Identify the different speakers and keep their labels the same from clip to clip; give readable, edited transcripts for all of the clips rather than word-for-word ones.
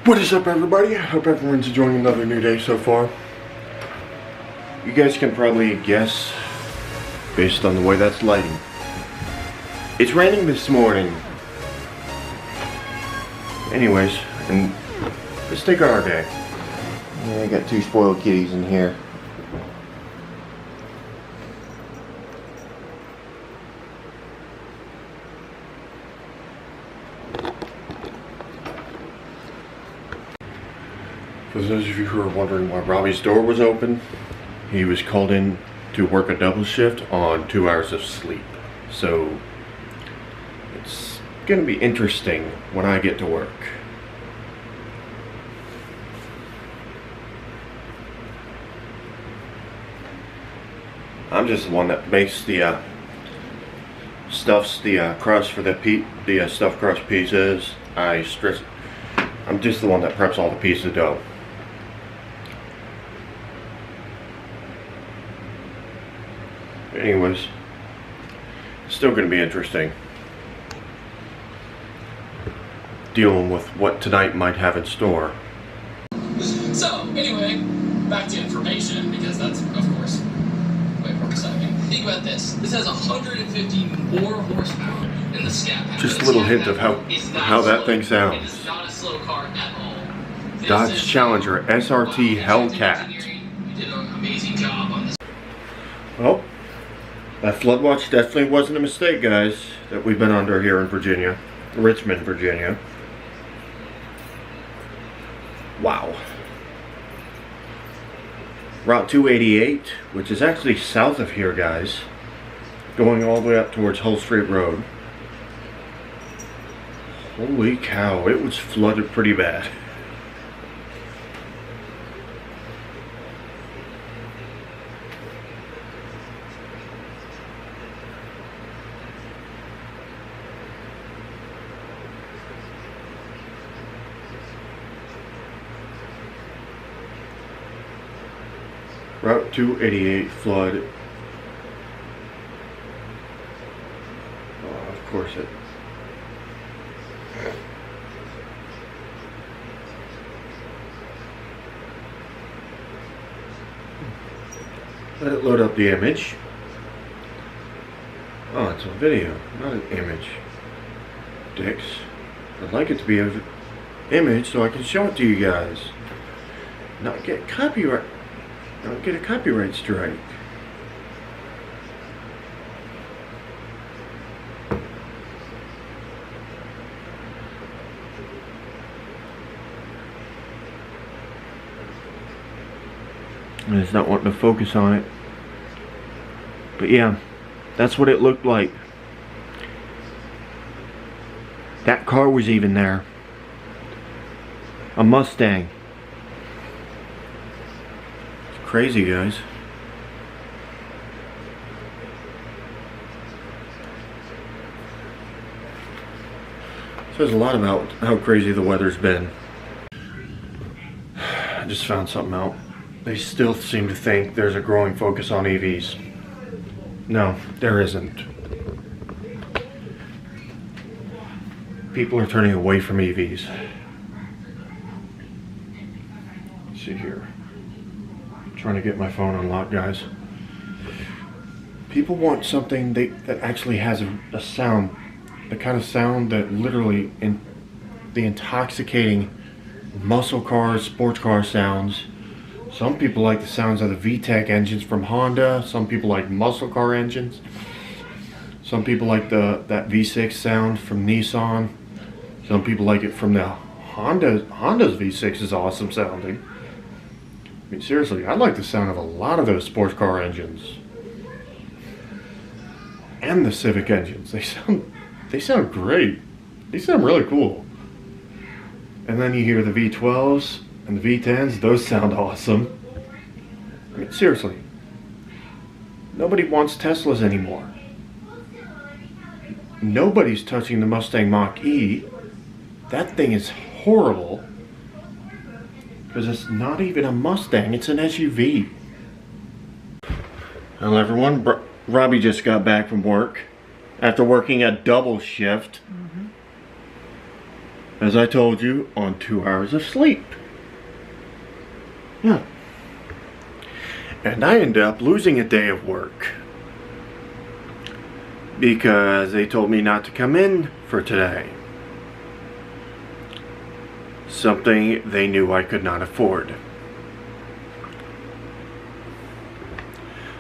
Speaker 1: What is up, everybody? I hope everyone's enjoying another new day so far. You guys can probably guess based on the way that's lighting. It's raining this morning. Anyways, and let's take on our day. Yeah, I got two spoiled kitties in here. For those of you who are wondering why Robbie's door was open, he was called in to work a double shift on 2 hours of sleep. So it's gonna be interesting when I get to work. I'm just the one that makes the stuffs the crust for the stuffed crust pizzas. I'm just the one that preps all the pizza dough. Anyways, it's still going to be interesting dealing with what tonight might have in store.
Speaker 2: So, anyway, back to information, because that's, of course, wait for a second. Think about this. This has 150 more horsepower than the Scat Pack.
Speaker 1: Just a little hint of how that thing sounds.
Speaker 2: It is not a slow car at all.
Speaker 1: Dodge Challenger SRT Hellcat.
Speaker 2: You did an amazing job on this.
Speaker 1: Well, that flood watch definitely wasn't a mistake, guys, that we've been under here in Virginia. Richmond, Virginia. Wow. Route 288, which is actually south of here, guys. Going all the way up towards Hull Street Road. Holy cow, it was flooded pretty bad. Route 288 flood. Oh, of course it. Let it load up the image. Oh, it's a video, not an image. Dicks. I'd like it to be an image so I can show it to you guys. Not get copyright. Don't get a copyright strike. And it's not wanting to focus on it. But yeah, that's what it looked like. That car was even there. A Mustang. Crazy, guys. Says a lot about how crazy the weather's been. I just found something out. They still seem to think there's a growing focus on EVs. No, there isn't. People are turning away from EVs. Let's see here. Trying to get my phone unlocked, guys. People want something that actually has a sound, the kind of sound that literally the intoxicating muscle cars, sports car sounds. Some people like the sounds of the VTEC engines from Honda. Some people like muscle car engines. Some people like that V6 sound from Nissan. Some people like it from the Honda's V6 is awesome sounding. I mean, seriously, I like the sound of a lot of those sports car engines. And the Civic engines. They sound great. They sound really cool. And then you hear the V12s and the V10s, those sound awesome. I mean, seriously. Nobody wants Teslas anymore. Nobody's touching the Mustang Mach-E. That thing is horrible. Because it's not even a Mustang, it's an SUV. Hello everyone, Robbie just got back from work after working a double shift. as I told you, on 2 hours of sleep. Yeah. And I ended up losing a day of work because they told me not to come in for today. Something they knew I could not afford.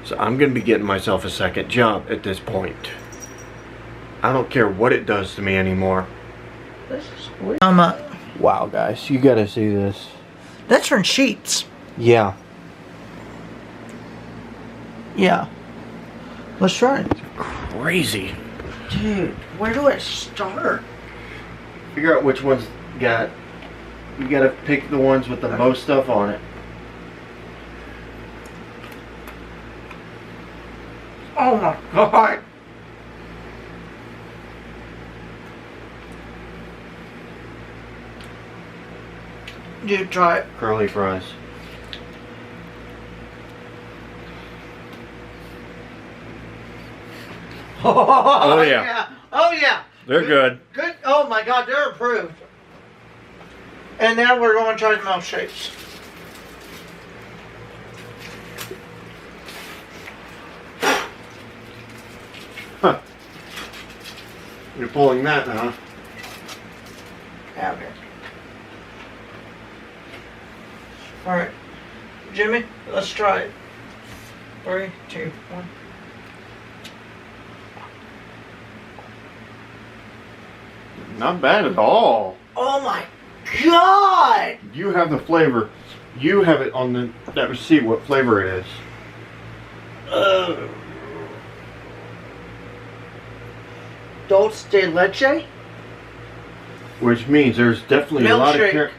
Speaker 1: So I'm going to be getting myself a second job at this point. I don't care what it does to me anymore.
Speaker 3: This is weird.
Speaker 1: Wow, guys, you gotta see this.
Speaker 3: That's from sheets.
Speaker 1: Yeah.
Speaker 3: Yeah. Let's try it.
Speaker 1: Crazy.
Speaker 3: Dude, where do I start?
Speaker 1: Figure out which ones got. You gotta pick the ones with the most stuff on it.
Speaker 3: Oh my god. Dude, try it.
Speaker 1: Curly fries.
Speaker 3: Oh
Speaker 1: yeah.
Speaker 3: Oh yeah.
Speaker 1: They're good.
Speaker 3: Good. Oh my god, they're approved. And now we're going to try the milkshakes.
Speaker 1: Huh. You're pulling that now.
Speaker 3: Okay. Alright. Jimmy, let's try it. 3, 2, 1.
Speaker 1: Not bad at all.
Speaker 3: Oh my god!
Speaker 1: You have the flavor. You have it on that receipt what flavor it is.
Speaker 3: Dulce de leche?
Speaker 1: Which means there's definitely a lot of
Speaker 3: Milkshake.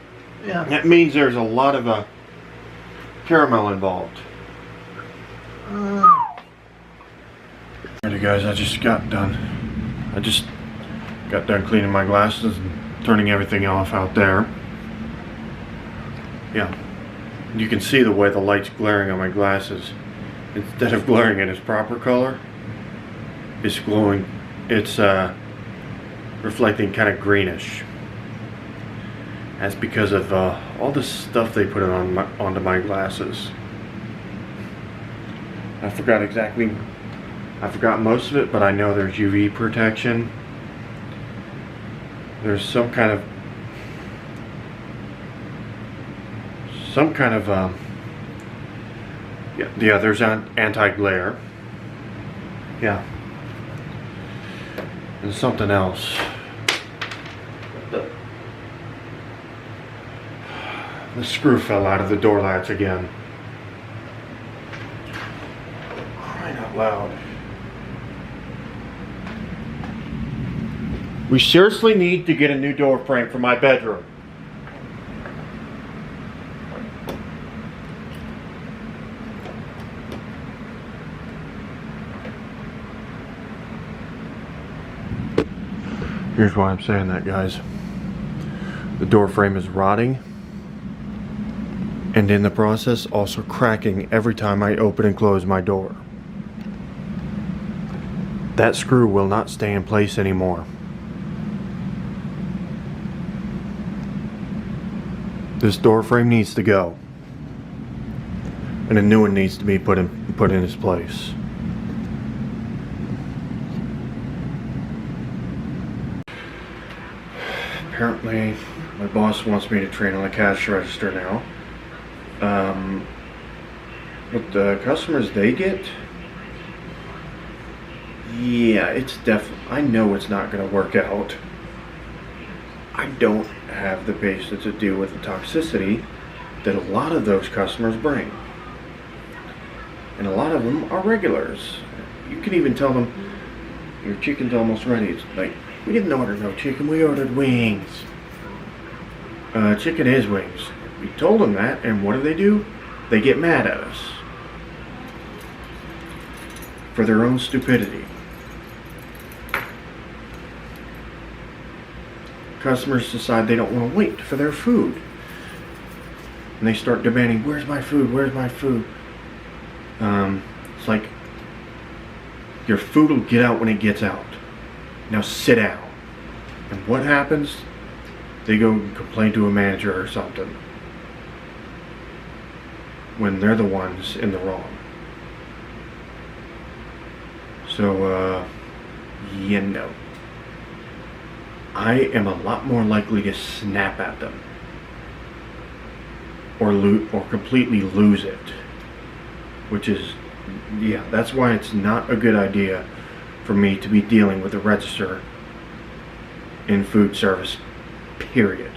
Speaker 3: Yeah.
Speaker 1: that means there's a lot of caramel involved. Alrighty guys, I just got done cleaning my glasses and turning everything off out there. Yeah. You can see the way the light's glaring on my glasses. Instead of glaring in its proper color, it's glowing, it's reflecting kind of greenish. That's because of all the stuff they put onto my glasses. I forgot most of it, but I know there's UV protection. There's some kind of yeah, there's anti-glare. Yeah. And something else. The screw fell out of the door latch again. Crying out loud. We seriously need to get a new door frame for my bedroom. Here's why I'm saying that, guys. The door frame is rotting, and in the process also cracking every time I open and close my door. That screw will not stay in place anymore. This door frame needs to go, and a new one needs to be put in its place. Apparently, my boss wants me to train on the cash register now. What the customers they get, yeah, it's I know it's not going to work out. I don't have the patience to deal with the toxicity that a lot of those customers bring. And a lot of them are regulars. You can even tell them, your chicken's almost ready. It's like, we didn't order no chicken, we ordered wings. Chicken is wings. We told them that, and what do? They get mad at us. For their own stupidity. Customers decide they don't want to wait for their food. And they start demanding, where's my food, where's my food? It's like, your food will get out when it gets out. Now sit down. And what happens? they go complain to a manager or something when they're the ones in the wrong. So, you know, I am a lot more likely to snap at them or completely lose it, which is, yeah, that's why it's not a good idea for me to be dealing with a register in food service, period.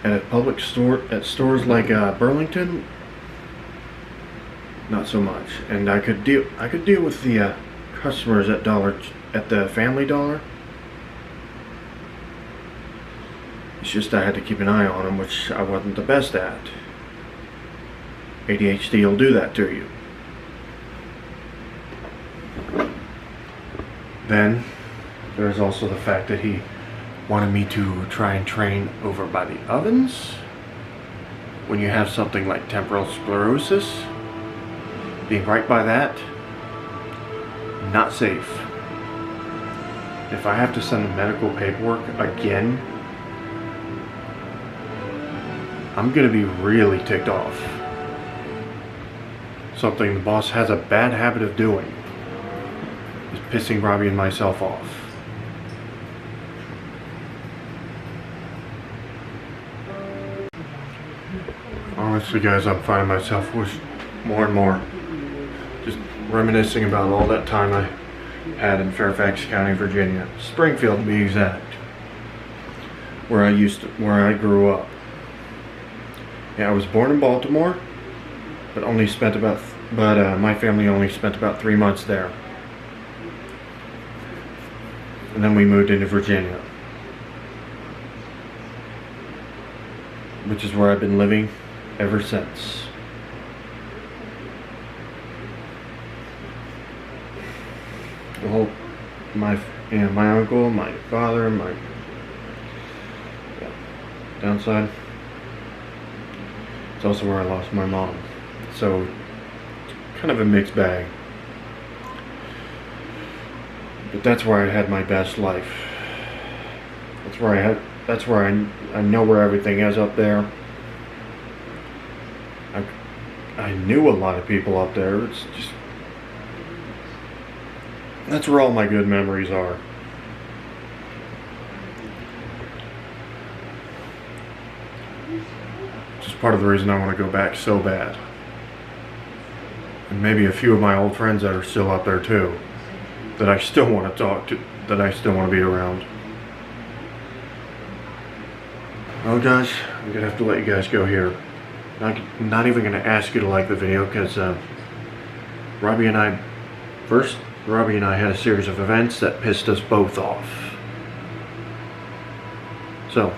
Speaker 1: At a public store, at stores like Burlington, not so much. And I could deal with the customers at the Family Dollar. It's just I had to keep an eye on them, which I wasn't the best at. ADHD will do that to you. Then there's also the fact that he wanted me to try and train over by the ovens. When you have something like temporal sclerosis, being right by that, not safe. If I have to send medical paperwork again, I'm gonna be really ticked off. Something the boss has a bad habit of doing is pissing Robbie and myself off. Honestly, guys, I'm finding myself more and more just reminiscing about all that time I had in Fairfax County, Virginia, Springfield to be exact, where I grew up. Yeah, I was born in Baltimore, but my family only spent about 3 months there, and then we moved into Virginia, which is where I've been living ever since. My uncle, my father, downside. It's also where I lost my mom. So, kind of a mixed bag. But that's where I had my best life. That's where I know where everything is up there. I knew a lot of people up there. It's just, that's where all my good memories are. Just part of the reason I want to go back so bad. And maybe a few of my old friends that are still out there too, that I still want to talk to, that I still want to be around. Well guys, I'm going to have to let you guys go here. Not even going to ask you to like the video because Robbie and I had a series of events that pissed us both off. So,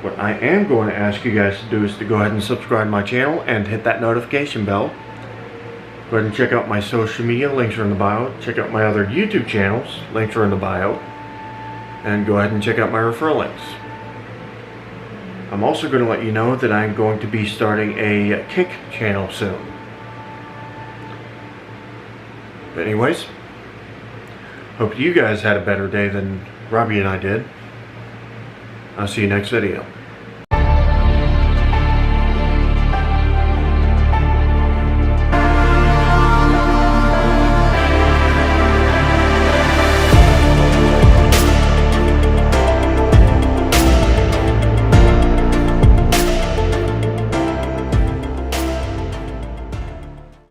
Speaker 1: what I am going to ask you guys to do is to go ahead and subscribe to my channel and hit that notification bell. Go ahead and check out my social media, links are in the bio. Check out my other YouTube channels, links are in the bio. And go ahead and check out my referral links. I'm also going to let you know that I'm going to be starting a Kick channel soon. But anyways, hope you guys had a better day than Robbie and I did. I'll see you next video.